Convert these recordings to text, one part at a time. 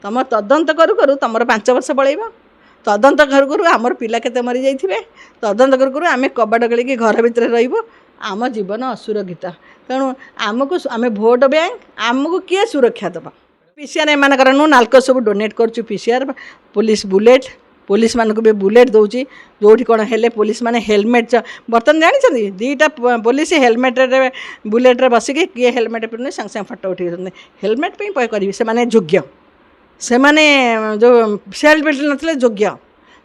तुम तदंत करू करू तुम 5 वर्ष पलैब तदंत करू करू आमर पिला केते मरी जाइथिबे तदंत करू करू आमे कबाड़ गलिकी घर भितर रहिबो आम जीवन असुरक्षित तेणु आमको आम भोट बैंक आमको किए सुरक्षा दबा पीसीआर एमानकर नु नाल्को सब डोनेट करछु पीसीआर पुलिस बुलेट पुलिस मानक भी बुलेट दौची जोठी कौन हेले पुलिस माने हेलमेट बर्तन जानी दीटा पुलिस हेलमेट रे बुलेट रे बसिकी किए हेलमेट पिन्ने संग संग फोटो उठी हेलमेट पे करी से माने योग्य से माने जो सेल्फ बेल्ट नथिले योग्य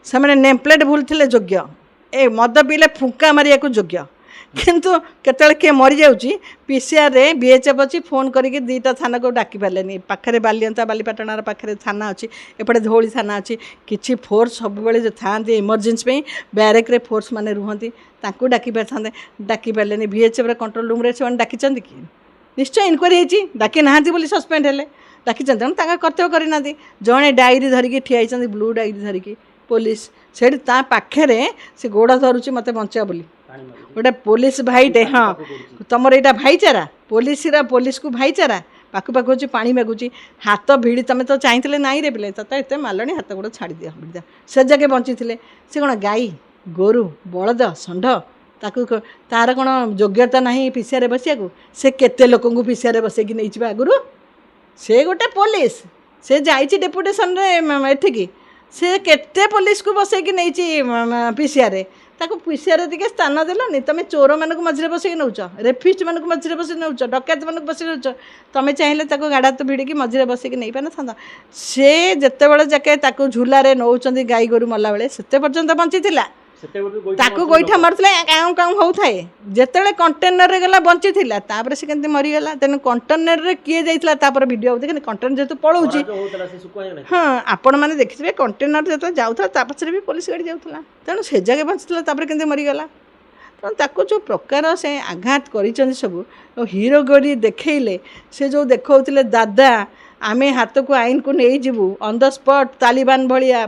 से माने नेम प्लेट भूल थिले योग्य ए मद पीले फुंका मारिया को योग्य किंतु केतले के मरी जाउची पीसीआर रे बीएचएफ अच्छी फोन करके दीटा थाना को डाकी पारे पाखे बालियंता बालीपाटणार पाखे थाना अच्छी एपटे धौली थाना अच्छी किसी फोर्स सब जो था इमरजेन्सी ब्यारेक रे फोर्स माने रुहंती तांको डाकी पारथांते डाकी पारे बीएचएफ रे कंट्रोल रूम रे से डाकी कि निश्चय इनक्वारी होती डाकी ना बोली सस्पेंड हेले डाकी तेणु कर्तव्य करना जड़े डायरी धरिकी ठिया ब्लू डायरी धरिकी पुलिस से पाखे से गोड़ धरुची मत बचा बोली गोटे पुलिस भाईटे हाँ तुमर यहाँ भाईचारा पुलिस को भाईचारा पाखु पाखु अच्छी पानी मागुची हाथ भिड़ी तुम तो चाहिए नाई रे पिले तो एत मालणी हाथ गोड़ छाड़ी दिया भिड़ा से जगह बंची थे से कौन गाई गोरु बलद षंढ ताकू तार कौन योग्यता नहीं पीसीआर बसिया से केते लोक पीसीआर बसैकी नहीं आगुरी से गोटे पुलिस से जाइए डेपुटेसन एठिकी से केते पुलिस को बसैकी नहीं पीसीआर ताको पीसीआर दिखे स्थान देलानी तुम चोर मानक मझे बसैक नौच रेफिस्ट मानक मझे बस नौच डकैत मानक बस नौच तुम चाहिए गाड़ा तो भिड़िकी मझे बसैक नहीं पार था से जिते बड़े जाके झूलारे नौ गाई गोरु मला बेले से पर्यंत बंची ताकू गोईठा मारुला काऊ काऊ होता जिते कंटेनर रे गला बंची तापर से केमती मरीगला तेणु कंटेनर रे किए जाइला वीडियो देखे कंटेनर जेहतु पलाऊँगी हाँ आपण मैंने देखिए कंटेनर जो जाऊला पछे भी पुलिस गाड़ी जाऊला तेणु से जगह बंची केमती मरीगला तेणु ताको जो प्रकार से आघात कर सब हीरो गड़ी देखले से जो देखते दादा आमे हाथ को आईन को नहीं जीवु ऑन द स्पॉट तालिबान भाया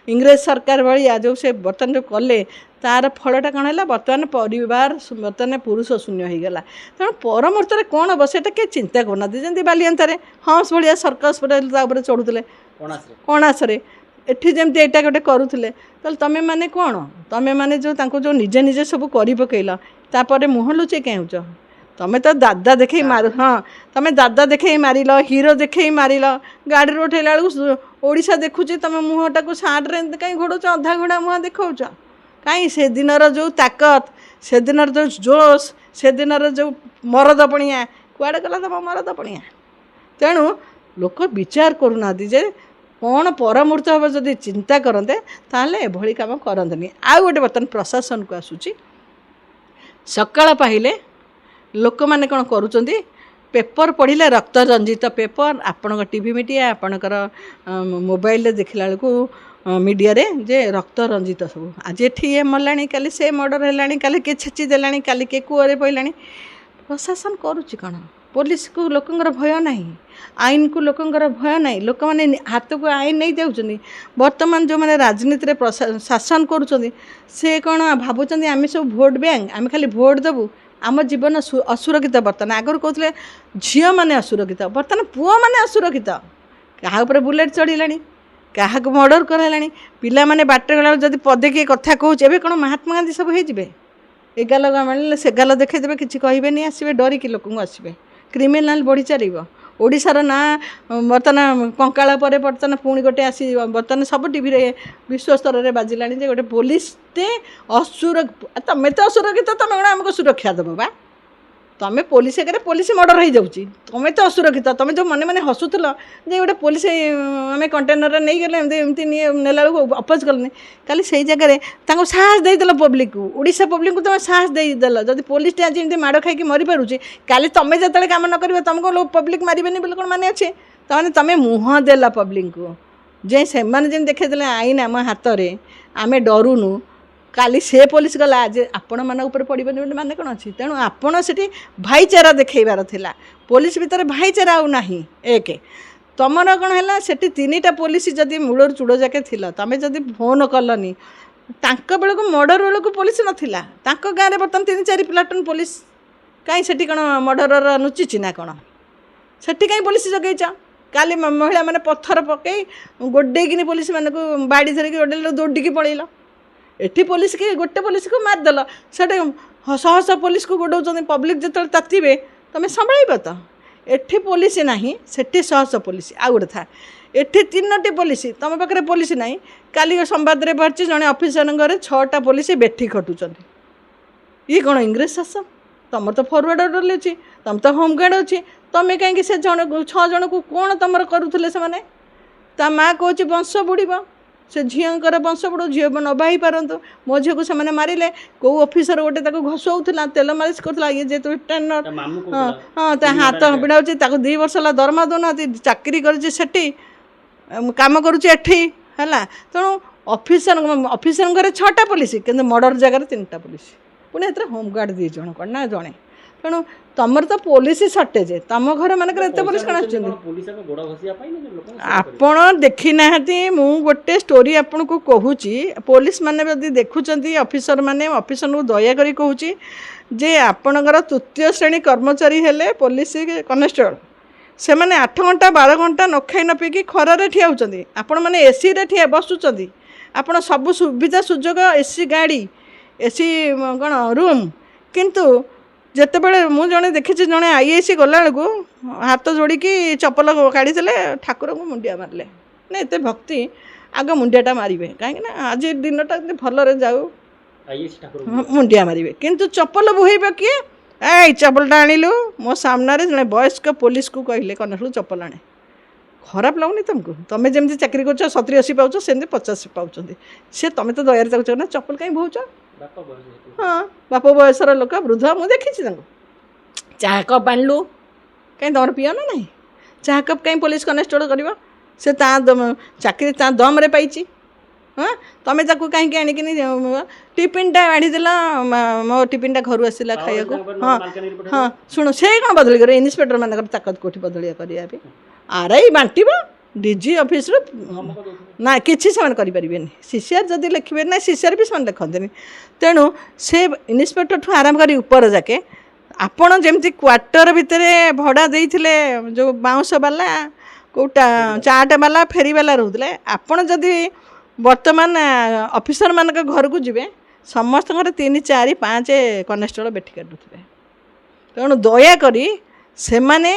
इंग्रेज सरकार भाया जो से बर्तमान जो कले तार फलटा कौन है बर्तमान परिवार बर्तमान पुरुष शून्य हो गला तेणु पर मुहूर्त कौन हम से किए चिंता करना जमी बालियंतार हंस भाया सर्कस चढ़ुले कणासरे एठी जमती एटा गोटे करुले तमें माने कौन तमें माने जो निजे निजे सब कर पकईल तापर मुह लुचे क्या तमें तो दादा देखे मार हाँ तमें दादा देखे मारिल हीरो देखे मारिल गाड़ी उठेला ओडिशा देखुचे तुम मुहटा को सार्ट्रे कहीं घोड़च अधा घोड़ा मुह देखा कहीं से दिनर जो ताकत से दिनर जो जोश से दिनर जो मरद पणिया कुआड़े गला तुम मरद पणिया तेणु लोक विचार करूना जे कौन परमूर्त हम जदि चिंता करते ताहले एभली काम करते आउ गोटे बर्तमान प्रशासन को आसूची सकाळ पाहिले लोक मैंने कौन करुँच पेपर पढ़ले रक्त रंजित पेपर आपण टीवी मीडिया आपणकर मोबाइल देखला बेलू मीडिया रे जे रक्त रंजित सब आज ये मरला काली से मर्डर है काली किए छेची देला काली किए कूअरे पड़ानी प्रशासन करुच्ची कौन पुलिस को लोकंर भय ना आईन को लोकंर भय ना लोक मैंने हाथ को आईन नहीं जाऊँ बर्तमान जो मैंने राजनीति शासन करुँच से कौन भावुँ आम सब भोट बैंक आम खाली भोट देवु आम जीवन असुरक्षित बर्तमान आगुरी कहते झील मैंने असुरक्षित बर्तमान पुआ मैंने असुरक्षित क्या बुलेट चढ़ला क्या मर्डर कराला पिला माने बाटर गला जब पदे किए कथा कहूँ एवं कौन महात्मा गांधी सब होइजिबे एगाल मिले से गाल देखदेवे किसी कहे आसवे डरिकी लोक आसवे क्रिमिनाल बढ़ी चलो ओडिशार ना बर्तमान कंकाल पर बर्तमान पुणी गोटे आसी बर्तमान सब टीवी रे विश्व स्तर में बाजिला गोटे पुलिस तमें तो असुरक्षित तुम आमको सुरक्षा देव बा तुम पुलिस आगे पुलिस मर्डर हो जाऊँगी तुम तो असुरक्षित तुम जो मन मैंने हसुल जे गोटे पुलिस आम कंटेनर नहीं गले एमती नेला अपोज कलनि काली से जगह साहस देदेल पब्लिक को ओडिशा पब्लिक को तुम साहस देदेल जब पुलिस आज एमती माड़ खाई मरी पारुचे काली तुम्हें जो कम न कर तुमको लोग पब्लिक मारे बोले कौन माने अच्छे तमें तुम्हें मुह देला पब्लिक को जे से जमी देखते आईन आम हाथ में आम डरुनु काली से पुलिस गला आज आपण मान पड़े माने कौन अच्छी तेणु आपण से भाईचारा देखबार थिला पुलिस भितर भाईचारा आना एक तुमर कौन है से 3टा पुलिस जदि मूल चूड़ जाके थिला तमें जदि फोन कलनी बेल को मर्डर बेल को पुलिस नाला गाँव में बर्तमान 3-4 प्लाटून पुलिस कहीं से कौन मर्डर नुचिची ना कौन से कहीं पुलिस जगैच କାଲି ମହିଳା ମାନେ ପଥର ପକେଇ ଗୋଡ଼େଇକିନି ପୋଲିସ ମାନଙ୍କୁ ବାଡ଼ି ଧରିକି ଗୋଡ଼େଇଲେ ଦୌଡ଼ିକି ପଳେଇଲ। ଏଠି ପୋଲିସକି ଗୋଟେ ପୋଲିସକୁ ମାରିଦେଲ, ସେଠି ଶହ ଶହ ପୋଲିସକୁ ଗୋଡ଼ଉଛନ୍ତି। ପବ୍ଲିକ ଯେତେବେଳେ ତାତିବେ ତୁମେ ସମ୍ଭାଳିବ ତ? ଏଠି ପୋଲିସ ନାହିଁ, ସେଠି ଶହ ଶହ ପୋଲିସ। ଆଉ ଗୋଟେ ଥାଏ, ଏଠି 3ଟି ପୋଲିସ, ତୁମ ପାଖରେ ପୋଲିସ ନାହିଁ। କାଲି ସମ୍ବାଦରେ ବାହାରିଛି ଜଣେ ଅଫିସରଙ୍କ ଘରେ 6ଟା ପୋଲିସ ବେଠି ଖଟୁଛନ୍ତି। ଇଏ କ'ଣ ଇଂରେଜ ଶାସନ? ତୁମର ତ ଫରୱାର୍ଡ଼ ଅର୍ଡ଼ର ଅଛି, ତୁମର ତ ହୋମଗାର୍ଡ଼ ଅଛି। ତୁମେ କାହିଁକି ସେ 6 ଜଣକୁ କ'ଣ ତୁମର କରୁଥିଲେ ସେମାନେ? ତା ମାଆ କହୁଛି ବଂଶ ବୁଡ଼ିବ, ସେ ଝିଅଙ୍କର ବଂଶ ବୁଡ଼ୁ, ଝିଅ ନ ବାହି ପାରନ୍ତୁ। ମୋ ଝିଅକୁ ସେମାନେ ମାରିଲେ। କେଉଁ ଅଫିସର ଗୋଟେ ତାକୁ ଘଷଉଥିଲା, ତେଲ ମାଲିସ କରୁଥିଲା, ଇଏ ଯେହେତୁ ଟ୍ରେନର, ହଁ ତା ହାତ ପିଡ଼ା ହେଉଛି। ତାକୁ 2 ବର୍ଷ ହେଲା ଦରମା ଦେଉନାହାନ୍ତି, ଚାକିରି କରିଛି ସେଠି, କାମ କରୁଛି ଏଠି ହେଲା। ତେଣୁ ଅଫିସରଙ୍କ ଘରେ 6ଟା ପୋଲିସ, କିନ୍ତୁ ମର୍ଡ଼ର ଜାଗାରେ 3ଟା ପୋଲିସ, ପୁଣି ଏଥିରେ ହୋମଗାର୍ଡ଼ 2 ଜଣ କ'ଣ ନା ଜଣେ। ତେଣୁ ତୁମର ତ ପୋଲିସ ସର୍ଟେଜ, ତୁମ ଘର ମାନଙ୍କରେ ଏତେ ପୋଲିସ କ'ଣ ଆସୁଛନ୍ତି? ଆପଣ ଦେଖି ନାହାନ୍ତି। ମୁଁ ଗୋଟେ ଷ୍ଟୋରି ଆପଣଙ୍କୁ କହୁଛି। ପୋଲିସ ମାନେ ଯଦି ଦେଖୁଛନ୍ତି, ଅଫିସରଙ୍କୁ ଦୟାକରି କହୁଛି ଯେ ଆପଣଙ୍କର 3ୟ ଶ୍ରେଣୀ କର୍ମଚାରୀ ହେଲେ ପୋଲିସ କନେଷ୍ଟବଳ, ସେମାନେ 8 ଘଣ୍ଟା 12 ଘଣ୍ଟା ନ ଖାଇ ନ ପିଇକି ଖରାରେ ଠିଆ ହେଉଛନ୍ତି। ଆପଣମାନେ ଏସିରେ ବସୁଛନ୍ତି। ଆପଣ ସବୁ ସୁବିଧା ସୁଯୋଗ, ଏସି ଗାଡ଼ି, ଏସି କ'ଣ ରୁମ୍, କିନ୍ତୁ ଯେତେବେଳେ ମୁଁ ଜଣେ ଦେଖିଛି, ଜଣେ IAS ଗଲାବେଳକୁ ହାତ ଯୋଡ଼ିକି ଚପଲ କାଢ଼ିଦେଲେ, ଠାକୁରଙ୍କୁ ମୁଣ୍ଡିଆ ମାରିଲେ। ନା ଏତେ ଭକ୍ତି, ଆଗ ମୁଣ୍ଡିଆଟା ମାରିବେ, କାହିଁକିନା ଆଜି ଦିନଟା ଭଲରେ ଯାଉ, ମୁଣ୍ଡିଆ ମାରିବେ। କିନ୍ତୁ ଚପଲ ବୋହେଇବ କିଏ? ଏଇ ଚପଲଟା ଆଣିଲୁ। ମୋ ସାମ୍ନାରେ ଜଣେ ବୟସ୍କ ପୋଲିସକୁ କହିଲେ, କନେଷ୍ଟବଳ ଚପଲ ଆଣେ। ଖରାପ ଲାଗୁନି ତୁମକୁ? ତୁମେ ଯେମିତି ଚାକିରି କରୁଛ 70-80 ପାଉଛ, ସେମିତି 50 ପାଉଛନ୍ତି। ସେ ତୁମେ ତ ଦୟାରେ ତାକୁ ନା ଚପଲ କାହିଁ ବୋହୁଛ? ହଁ, ବାପ ବୟସର ଲୋକ, ବୃଦ୍ଧ, ମୁଁ ଦେଖିଛି ତାଙ୍କୁ। ଚାହା କପ୍ ଆଣିଲୁ, କାହିଁ ତୁମର ପିଅ ନା ନାହିଁ? ଚାହା କପ୍ କାହିଁ ପୋଲିସ କନେଷ୍ଟବଳ କରିବ? ସେ ତା ଚାକିରି ତା ଦମରେ ପାଇଛି। ହଁ, ତୁମେ ତାକୁ କାହିଁକି ଆଣିକିନି ଟିଫିନ୍ଟା ବାଢ଼ିଦେଲ, ମୋ ଟିଫିନ୍ଟା ଘରୁ ଆସିଲା ଖାଇବାକୁ। ହଁ ହଁ, ଶୁଣ, ସେ କ'ଣ ବଦଳି କରିବେ? ଇନ୍ସପେକ୍ଟର ମାନଙ୍କର ତାକତ କେଉଁଠି ବଦଳିଆ କରିବା ପାଇଁ? RI ବାଣ୍ଟିବ, DG ଅଫିସରୁ ନା କିଛି ସେମାନେ କରିପାରିବେନି। CCR ଯଦି ଲେଖିବେ, ନା CCR ବି ସେମାନେ ଲେଖନ୍ତିନି। ତେଣୁ ସେ ଇନ୍ସପେକ୍ଟରଠୁ ଆରମ୍ଭ କରି ଉପର ଯାକେ, ଆପଣ ଯେମିତି କ୍ୱାର୍ଟର ଭିତରେ ଭଡ଼ା ଦେଇଥିଲେ, ଯେଉଁ ବାଉଁଶବାଲା, କେଉଁଟା ଚାଟବାଲା, ଫେରିବାଲା ରହୁଥିଲେ, ଆପଣ ଯଦି ବର୍ତ୍ତମାନ ଅଫିସରମାନଙ୍କ ଘରକୁ ଯିବେ, ସମସ୍ତଙ୍କର 3, 4, 5 କନେଷ୍ଟବଳ ବେଠି କାଟୁଥିବେ। ତେଣୁ ଦୟାକରି ସେମାନେ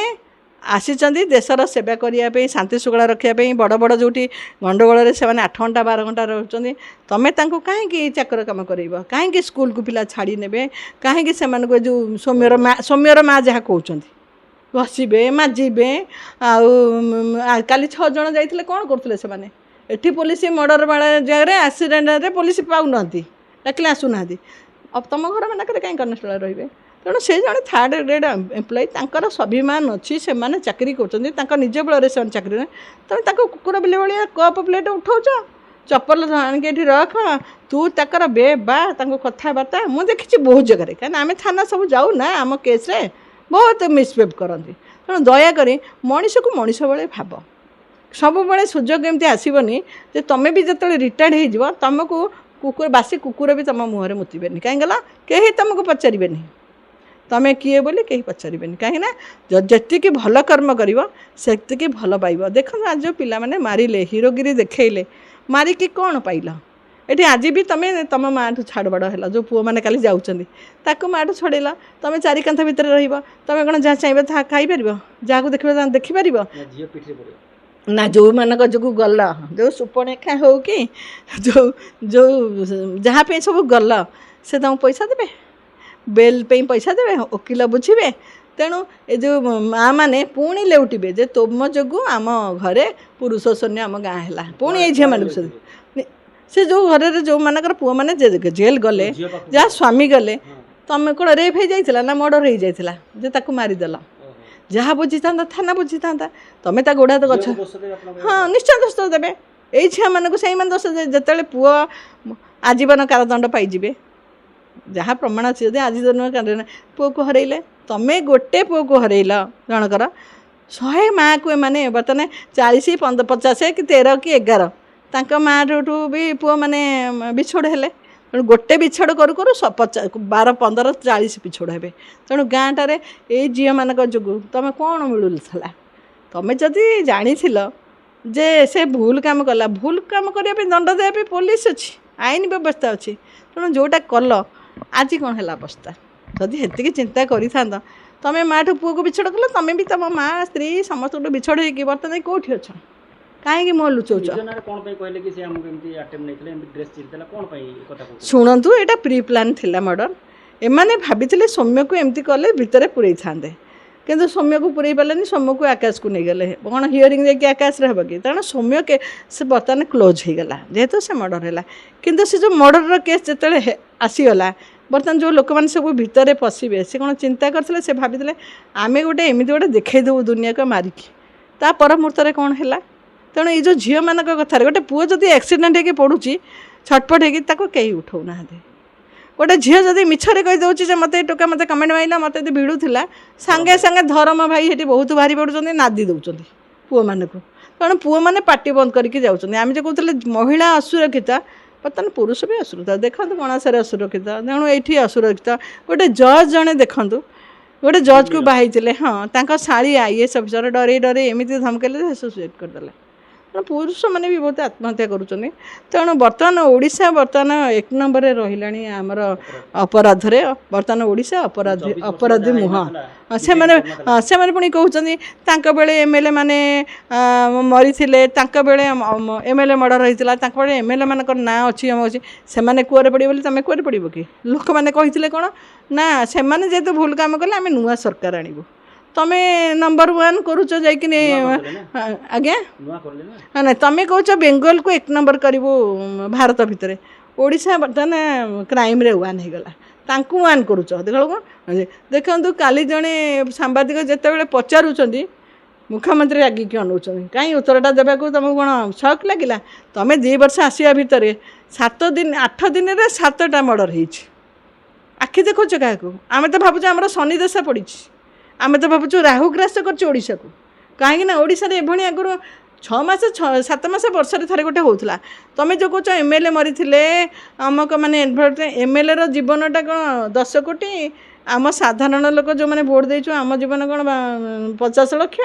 ଆସିଛନ୍ତି ଦେଶର ସେବା କରିବା ପାଇଁ, ଶାନ୍ତି ଶୃଙ୍ଖଳା ରଖିବା ପାଇଁ। ବଡ଼ ବଡ଼ ଯେଉଁଠି ଗଣ୍ଡଗୋଳରେ ସେମାନେ 8 ଘଣ୍ଟା 12 ଘଣ୍ଟା ରହୁଛନ୍ତି, ତୁମେ ତାଙ୍କୁ କାହିଁକି ଚାକର କାମ କରାଇବ? କାହିଁକି ସ୍କୁଲକୁ ପିଲା ଛାଡ଼ି ନେବେ? କାହିଁକି ସେମାନଙ୍କୁ ଯେଉଁ ସୌମ୍ୟର ମା ଯାହା କହୁଛନ୍ତି, ଘଷିବେ, ମାଜିବେ? ଆଉ କାଲି 6 ଜଣ ଯାଇଥିଲେ, କ'ଣ କରୁଥିଲେ ସେମାନେ? ଏଠି ପୋଲିସ ମର୍ଡ଼ର ଜାଗାରେ, ଆକ୍ସିଡେଣ୍ଟରେ ପୋଲିସ ପାଉନାହାନ୍ତି, ଡାକିଲେ ଆସୁନାହାନ୍ତି। ତୁମ ଘର ମାନଙ୍କରେ କାହିଁ କନେଷ୍ଟବଳ ରହିବେ? ତେଣୁ ସେ ଜଣେ 3rd ଗ୍ରେଡ୍ ଏମ୍ପ୍ଲୟି, ତାଙ୍କର ସ୍ୱାଭିମାନ ଅଛି, ସେମାନେ ଚାକିରି କରୁଛନ୍ତି, ତାଙ୍କ ନିଜ ବଳରେ ସେମାନେ ଚାକିରି। ତୁମେ ତାଙ୍କୁ କୁକୁର ବିଲେଇ ଭଳିଆ କପ୍ ପ୍ଲେଟ୍ ଉଠାଉଛ, ଚପଲ ଆଣିକି ଏଠି ରଖ, ତୁ ତାଙ୍କର ବା ତାଙ୍କୁ କଥାବାର୍ତ୍ତା। ମୁଁ ଦେଖିଛି ବହୁତ ଜାଗାରେ, କାହିଁକିନା ଆମେ ଥାନା ସବୁ ଯାଉ ନା, ଆମ କେସ୍ରେ ବହୁତ ମିସବିହେଭ୍ କରନ୍ତି। ତେଣୁ ଦୟାକରି ମଣିଷକୁ ମଣିଷ ଭଳି ଭାବ। ସବୁବେଳେ ସୁଯୋଗ ଏମିତି ଆସିବନି ଯେ ତୁମେ ବି ଯେତେବେଳେ ରିଟାୟାର୍ଡ଼ ହେଇଯିବ, ତୁମକୁ ବାସି କୁକୁର ବି ତୁମ ମୁହଁରେ ମୁତିବେନି। କାହିଁକି ଗଲା? କେହି ତୁମକୁ ପଚାରିବେନି ତୁମେ କିଏ ବୋଲି, କେହି ପଚାରିବେନି। କାହିଁକିନା ଯେତିକି ଭଲ କର୍ମ କରିବ, ସେତିକି ଭଲ ପାଇବ। ଦେଖନ୍ତୁ, ଆଜି ଯେଉଁ ପିଲାମାନେ ମାରିଲେ, ହିରୋଗିରି ଦେଖେଇଲେ, ମାରିକି କ'ଣ ପାଇଲ? ଏଠି ଆଜି ବି ତୁମେ ତୁମ ମାଆଠୁ ଛାଡ଼ବାଡ଼ ହେଲା। ଯେଉଁ ପୁଅମାନେ କାଲି ଯାଉଛନ୍ତି, ତାକୁ ମାଆଠୁ ଛଡ଼େଇଲ। ତୁମେ 4 କାନ୍ଥ ଭିତରେ ରହିବ। ତୁମେ କ'ଣ ଯାହା ଚାହିଁବ ତାହା ଖାଇପାରିବ? ଯାହାକୁ ଦେଖିବ ତାହା ଦେଖିପାରିବ ନା? ଯେଉଁମାନଙ୍କ ଯୋଗୁଁ ଗଲ, ଯେଉଁ ସୁପନେଖା ହେଉ କି ଯେଉଁ ଯାହା ପାଇଁ ସବୁ ଗଲ, ସେ ତୁମକୁ ପଇସା ଦେବେ? ବେଲ୍ ପାଇଁ ପଇସା ଦେବେ? ଓକିଲ ବୁଝିବେ? ତେଣୁ ଏ ଯେଉଁ ମାଆ ମାନେ ପୁଣି ଲେଉଟିବେ ଯେ ତୁମ ଯୋଗୁଁ ଆମ ଘରେ ପୁରୁଷ ଶୂନ୍ୟ ଆମ ଗାଁ ହେଲା। ପୁଣି ଏଇ ଝିଅମାନଙ୍କୁ ସେ ଯେଉଁ ଘରରେ ଯେଉଁମାନଙ୍କର ପୁଅମାନେ ଜେଲ୍ ଗଲେ, ଯାହା ସ୍ୱାମୀ ଗଲେ, ତୁମେ କ'ଣ ରେପ୍ ହେଇଯାଇଥିଲା ନା ମର୍ଡ଼ର ହେଇଯାଇଥିଲା ଯେ ତାକୁ ମାରିଦେଲ? ଯାହା ବୁଝିଥାନ୍ତା ଥାନା ବୁଝିଥାନ୍ତା। ତୁମେ ତା ଗୋଡ଼ ହାତ ଗଛ, ହଁ, ନିଶ୍ଚୟ ଦୋଷ ଦେବେ। ଏଇ ଝିଅମାନଙ୍କୁ ସେଇମାନେ ଦୋଷ ଦେବେ। ଯେତେବେଳେ ପୁଅ ଆଜୀବନ କାରାଦଣ୍ଡ ପାଇଯିବେ, ଯାହା ପ୍ରମାଣ ଅଛି, ଯଦି ଆଜି ପୁଅକୁ ହରେଇଲେ, ତୁମେ ଗୋଟେ ପୁଅକୁ ହରେଇଲ ଜଣଙ୍କର, 100 ମାଆକୁ ଏମାନେ ବର୍ତ୍ତମାନ 40, 50 କି 13 କି 11 ତାଙ୍କ ମାଆଠୁ ବି ପୁଅମାନେ ବିଛୋଡ଼ ହେଲେ। ତେଣୁ ଗୋଟେ ବିଛୋଡ଼ କରୁ କରୁ 12, 15, 40 ବିଛୋଡ଼ ହେବେ। ତେଣୁ ଗାଁଟାରେ ଏଇ ଝିଅମାନଙ୍କ ଯୋଗୁଁ ତୁମେ କ'ଣ ମିଳୁଥିଲା? ତମେ ଯଦି ଜାଣିଥିଲ ଯେ ସେ ଭୁଲ କାମ କଲା, ଭୁଲ କାମ କରିବା ପାଇଁ ଦଣ୍ଡ ଦେବା ପାଇଁ ପୋଲିସ ଅଛି, ଆଇନ ବ୍ୟବସ୍ଥା ଅଛି। ତେଣୁ ଯେଉଁଟା କଲ ଆଜି କ'ଣ ହେଲା ଅବସ୍ଥା? ଯଦି ସେତିକି ଚିନ୍ତା କରିଥାନ୍ତ, ତମେ ମାଆଠୁ ପୁଅକୁ ବିଛଡ଼ କଲ, ତମେ ବି ତମ ମା ସ୍ତ୍ରୀ ସମସ୍ତଙ୍କଠୁ ବିଛଡ଼ ହେଇକି ବର୍ତ୍ତମାନ କେଉଁଠି ଅଛ? କାହିଁକି ମୁହଁ ଲୁଚଉଛ? ଶୁଣନ୍ତୁ, ଏଇଟା ପ୍ରି ପ୍ଲାନ୍ ଥିଲା ମର୍ଡର। ଏମାନେ ଭାବିଥିଲେ ସୌମ୍ୟକୁ ଏମିତି କଲେ ଭିତରେ ପୁରେଇଥାନ୍ତେ, କିନ୍ତୁ ସୌମ୍ୟକୁ ପୁରେଇ ପାରିଲେନି, ସୌମ୍ୟକୁ ଆକାଶକୁ ନେଇଗଲେ। କ'ଣ ହିୟରିଂ ଯାଇକି ଆକାଶରେ ହେବ କି? କାରଣ ସୌମ୍ୟ ସେ ବର୍ତ୍ତମାନ କ୍ଲୋଜ୍ ହେଇଗଲା ଯେହେତୁ ସେ ମର୍ଡର ହେଲା। କିନ୍ତୁ ସେ ଯେଉଁ ମର୍ଡରର କେସ୍ ଯେତେବେଳେ ଆସିଗଲା, ବର୍ତ୍ତମାନ ଯେଉଁ ଲୋକମାନେ ସବୁ ଭିତରେ ପଶିବେ, ସେ କ'ଣ ଚିନ୍ତା କରିଥିଲେ? ସେ ଭାବିଥିଲେ ଆମେ ଗୋଟେ ଏମିତି ଗୋଟେ ଦେଖାଇ ଦେବୁ ଦୁନିଆକୁ ମାରିକି। ତା ପର ମୁହୂର୍ତ୍ତରେ କ'ଣ ହେଲା? ତେଣୁ ଏଇ ଯେଉଁ ଝିଅମାନଙ୍କ କଥାରେ, ଗୋଟେ ପୁଅ ଯଦି ଆକ୍ସିଡେଣ୍ଟ ହେଇକି ପଡ଼ୁଛି ଛଟପଟ ହେଇକି, ତାକୁ କେହି ଉଠାଉନାହାନ୍ତି। ଗୋଟେ ଝିଅ ଯଦି ମିଛରେ କହିଦେଉଛି ଯେ ମୋତେ ଟୋକା ମୋତେ କମେଣ୍ଟ ମାରିଲା, ମୋତେ ଯଦି ଭିଡ଼ୁଥିଲା, ସାଙ୍ଗେ ସାଙ୍ଗେ ଧରମ ଭାଇ ସେଠି ବହୁତ ବାହାରି ପଡ଼ୁଛନ୍ତି, ନାଦି ଦେଉଛନ୍ତି ପୁଅମାନଙ୍କୁ। ତେଣୁ ପୁଅମାନେ ପାଟି ବନ୍ଦ କରିକି ଯାଉଛନ୍ତି। ଆମେ ଯେଉଁ କହୁଥିଲେ ମହିଳା ଅସୁରକ୍ଷିତ, ବର୍ତ୍ତମାନ ପୁରୁଷ ବି ଅସୁରକ୍ଷିତ। ଦେଖନ୍ତୁ କଣାସରେ ଅସୁରକ୍ଷିତ, ତେଣୁ ଏଇଠି ଅସୁରକ୍ଷିତ। ଗୋଟେ ଜଜ୍ ଜଣେ ଦେଖନ୍ତୁ, ଗୋଟେ ଜଜ୍କୁ ବାହାଇଥିଲେ, ହଁ, ତାଙ୍କ ଶାଳୀ IAS ଅଫିସର ଡରେଇ ଡରେଇ ଏମିତି ଧମକେଇଲେ ଯେ ସୁସାଇଡ଼୍ କରିଦେଲେ। ତେଣୁ ପୁରୁଷମାନେ ବି ବହୁତ ଆତ୍ମହତ୍ୟା କରୁଛନ୍ତି। ତେଣୁ ବର୍ତ୍ତମାନ ଓଡ଼ିଶା ବର୍ତ୍ତମାନ 1 ନମ୍ବରରେ ରହିଲାଣି ଆମର ଅପରାଧରେ। ବର୍ତ୍ତମାନ ଓଡ଼ିଶା ଅପରାଧୀ ମୁହଁ। ସେମାନେ ପୁଣି କହୁଛନ୍ତି ତାଙ୍କ ବେଳେ MLA ମାନେ ମରିଥିଲେ, ତାଙ୍କ ବେଳେ MLA ମର୍ଡର ହେଇଥିଲା, ତାଙ୍କ ବେଳେ MLA ମାନଙ୍କର ନାଁ ଅଛି, ଅଛି। ସେମାନେ କୁଆଡ଼େ ପଡ଼ିବ ବୋଲି ତମେ କୁଆଡ଼େ ପଡ଼ିବ କି? ଲୋକମାନେ କହିଥିଲେ କ'ଣ ନା ସେମାନେ ଯେହେତୁ ଭୁଲ କାମ କଲେ ଆମେ ନୂଆ ସରକାର ଆଣିବୁ। ତମେ ନମ୍ବର 1 କରୁଛ ଯାଇକିନି, ଆଜ୍ଞା ନାଇଁ, ତମେ କହୁଛ ବେଙ୍ଗଲକୁ 1 ନମ୍ବର କରିବୁ ଭାରତ ଭିତରେ। ଓଡ଼ିଶା ବର୍ତ୍ତମାନ କ୍ରାଇମ୍ରେ 1 ହେଇଗଲା, ତାଙ୍କୁ 1 କରୁଛ। ଦେଖନ୍ତୁ କାଲି ଜଣେ ସାମ୍ବାଦିକ ଯେତେବେଳେ ପଚାରୁଛନ୍ତି, ମୁଖ୍ୟମନ୍ତ୍ରୀ ରାଗିକି ଅନଉଛନ୍ତି, କାହିଁ ଉତ୍ତରଟା ଦେବାକୁ ତୁମକୁ କ'ଣ ସକ୍ ଲାଗିଲା? ତମେ 2 ବର୍ଷ ଆସିବା ଭିତରେ 8 ଦିନରେ 7ଟା ମର୍ଡର ହେଇଛି। ଆଖି ଦେଖୁଛ କାହାକୁ? ଆମେ ତ ଭାବୁଛୁ ଆମର ଶନି ଦଶା ପଡ଼ିଛି, ଆମେ ତ ଭାବୁଛୁ ରାହୁ ଗ୍ରାସ କରିଛୁ ଓଡ଼ିଶାକୁ। କାହିଁକି ନା ଓଡ଼ିଶାରେ ଏଭଳି ଆଗରୁ 6 ମାସ 7 ମାସ ବର୍ଷରେ ଥରେ ଗୋଟେ ହେଉଥିଲା। ତୁମେ ଯେଉଁ କହୁଛ MLA ମରିଥିଲେ, ଆମକ ମାନେ MLAର ଜୀବନଟା କ'ଣ 10 କୋଟି? ଆମ ସାଧାରଣ ଲୋକ ଯେଉଁମାନେ ଭୋଟ୍ ଦେଇଛୁ, ଆମ ଜୀବନ କ'ଣ 50 ଲକ୍ଷ?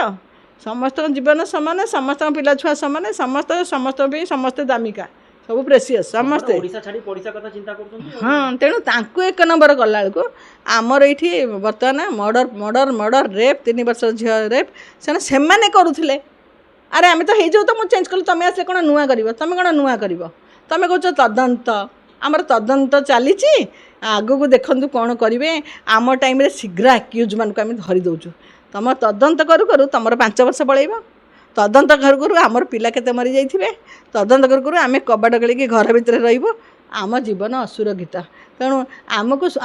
ସମସ୍ତଙ୍କ ଜୀବନ ସମାନ, ସମସ୍ତଙ୍କ ପିଲାଛୁଆ ସମାନ, ସମସ୍ତଙ୍କ ପାଇଁ ସମସ୍ତେ ଦାମିକା, ସବୁ ପ୍ରେସିୟସ୍ ସମସ୍ତେ। ହଁ, ତେଣୁ ତାଙ୍କୁ 1 ନମ୍ବର କଲାବେଳକୁ ଆମର ଏଇଠି ବର୍ତ୍ତମାନ ମର୍ଡର ରେପ୍, 3 ବର୍ଷର ଝିଅ ରେପ୍ ସେମାନେ କରୁଥିଲେ। ଆରେ ଆମେ ତ ହେଇଯାଉ, ତ ମୁଁ ଚେଞ୍ଜ କଲି, ତୁମେ ଆସିଲେ କ'ଣ ନୂଆ କରିବ? ତୁମେ କ'ଣ ନୂଆ କରିବ? ତୁମେ କହୁଛ ତଦନ୍ତ, ଆମର ତଦନ୍ତ ଚାଲିଛି, ଆଗକୁ ଦେଖନ୍ତୁ କ'ଣ କରିବେ। ଆମ ଟାଇମ୍ରେ ଶୀଘ୍ର ଆକ୍ୟୁଜ୍ମାନଙ୍କୁ ଆମେ ଧରି ଦେଉଛୁ। ତୁମ ତଦନ୍ତ କରୁ କରୁ ତୁମର 5 ବର୍ଷ ପଳେଇବ। ତଦନ୍ତ କରୁ କରୁ ଆମର ପିଲା କେତେ ମରିଯାଇଥିବେ। ତଦନ୍ତ କରୁ କରୁ ଆମେ କବାଟ ଗଳିକି ଘର ଭିତରେ ରହିବୁ, ଆମ ଜୀବନ ଅସୁରକ୍ଷିତ। ତେଣୁ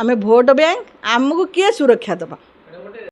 ଆମେ ଭୋଟ୍ ବ୍ୟାଙ୍କ, ଆମକୁ କିଏ ସୁରକ୍ଷା ଦେବ?